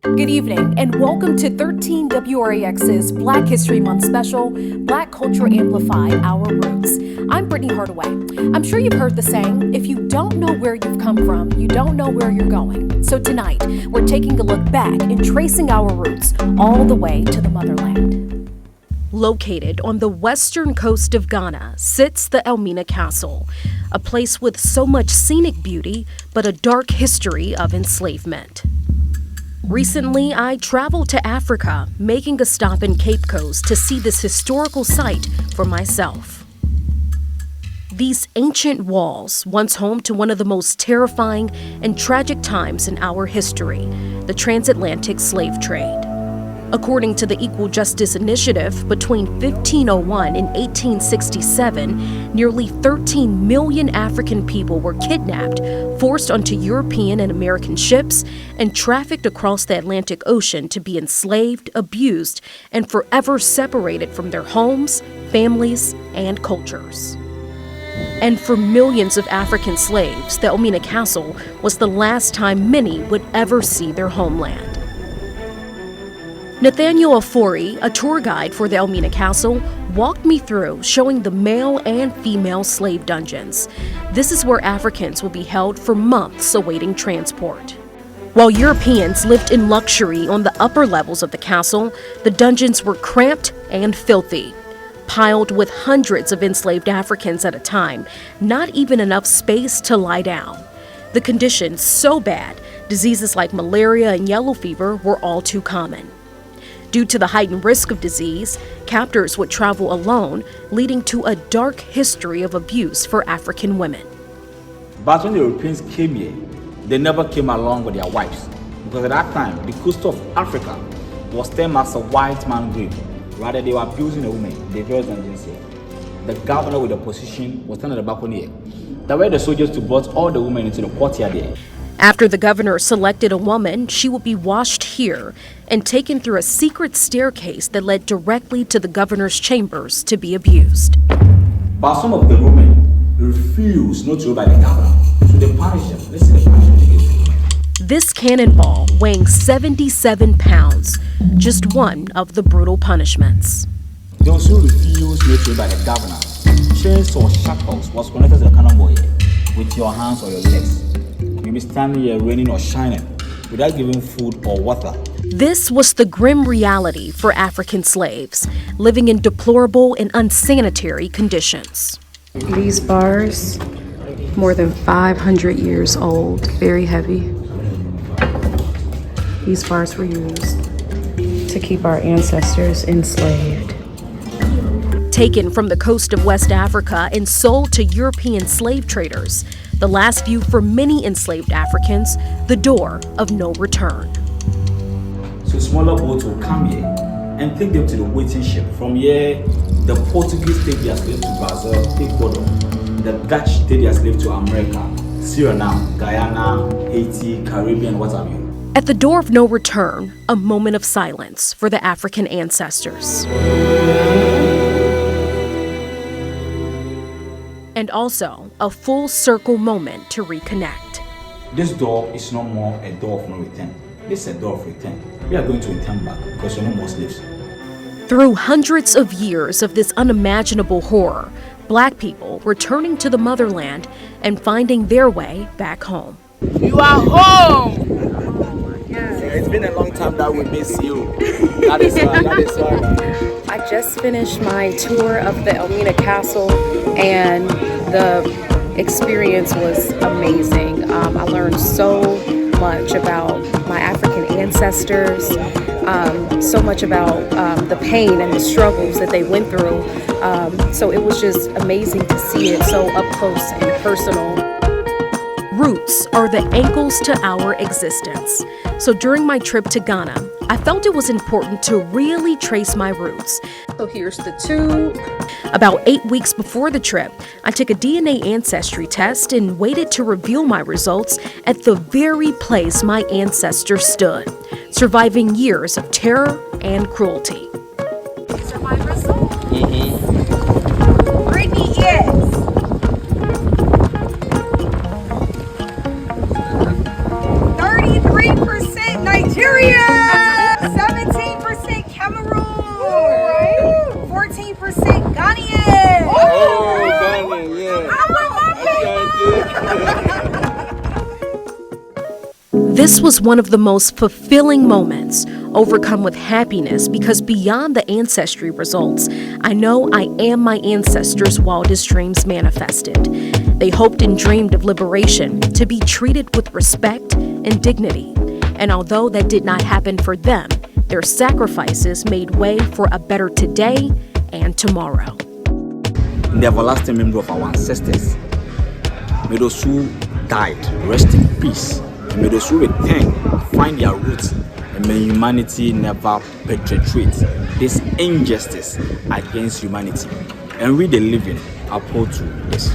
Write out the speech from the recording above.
Good evening, and welcome to 13 WRAX's Black History Month special, Black Culture Amplified, Our Roots. I'm Brittany Hardaway. I'm sure you've heard the saying, if you don't know where you've come from, you don't know where you're going. So tonight, we're taking a look back and tracing our roots all the way to the motherland. Located on the western coast of Ghana sits the Elmina Castle, a place with so much scenic beauty, but a dark history of enslavement. Recently, I traveled to Africa, making a stop in Cape Coast to see this historical site for myself. These ancient walls, once home to one of the most terrifying and tragic times in our history, the transatlantic slave trade. According to the Equal Justice Initiative, between 1501 and 1867, nearly 13 million African people were kidnapped, forced onto European and American ships, and trafficked across the Atlantic Ocean to be enslaved, abused, and forever separated from their homes, families, and cultures. And for millions of African slaves, the Elmina Castle was the last time many would ever see their homeland. Nathaniel Afori, a tour guide for the Elmina Castle, walked me through showing the male and female slave dungeons. This is where Africans will be held for months awaiting transport. While Europeans lived in luxury on the upper levels of the castle, the dungeons were cramped and filthy, piled with hundreds of enslaved Africans at a time, not even enough space to lie down. The conditions so bad, diseases like malaria and yellow fever were all too common. Due to the heightened risk of disease, captors would travel alone, leading to a dark history of abuse for African women. But when the Europeans came here, they never came along with their wives. Because at that time, the coast of Africa was termed as a white man's grave. Rather, they were abusing the women, the various dungeons here. The governor with the position was standing at the balcony here. That way the soldiers to brought all the women into the courtyard there. After the governor selected a woman, she would be washed here and taken through a secret staircase that led directly to the governor's chambers to be abused. But some of the women refused not to obey the governor, so they punished them. Let's see the punishment they gave. This cannonball, weighing 77 pounds, just one of the brutal punishments. Those who refused not to obey the governor, chains or shackles was connected to the cannonball here with your hands or your legs. You'll be standing here raining or shining without giving food or water. This was the grim reality for African slaves, living in deplorable and unsanitary conditions. These bars, more than 500 years old, very heavy. These bars were used to keep our ancestors enslaved. Taken from the coast of West Africa and sold to European slave traders, the last view for many enslaved Africans, the door of no return. So smaller boats will come here and take them to the waiting ship. From here, the Portuguese take their slave to Brazil, Ecuador. The Dutch take their slave to America, Suriname, Guyana, Haiti, Caribbean, what have you. At the door of no return, a moment of silence for the African ancestors. And also a full circle moment to reconnect. This door is no more a door of no return. This is a door of return. We are going to return back because there are no more slaves. Through hundreds of years of this unimaginable horror, Black people returning to the motherland and finding their way back home. You are home! It's been a long time that we miss you. That is why. I just finished my tour of the Elmina Castle, and the experience was amazing. I learned so much about my African ancestors, so much about the pain and the struggles that they went through. So it was just amazing to see it so up close and personal. Roots are the ankles to our existence. So during my trip to Ghana, I felt it was important to really trace my roots. So here's the tube. About 8 weeks before the trip, I took a DNA ancestry test and waited to reveal my results at the very place my ancestors stood, surviving years of terror and cruelty. These are my results. Brittany is 33% Nigerian. This was one of the most fulfilling moments, overcome with happiness because beyond the ancestry results, I know I am my ancestors' wildest dreams manifested. They hoped and dreamed of liberation, to be treated with respect and dignity. And although that did not happen for them, their sacrifices made way for a better today and tomorrow. In the everlasting memory of our ancestors, may those who died rest in peace. And may those who return find their roots. And may humanity never perpetuate this injustice against humanity. And we, the living, uphold to this.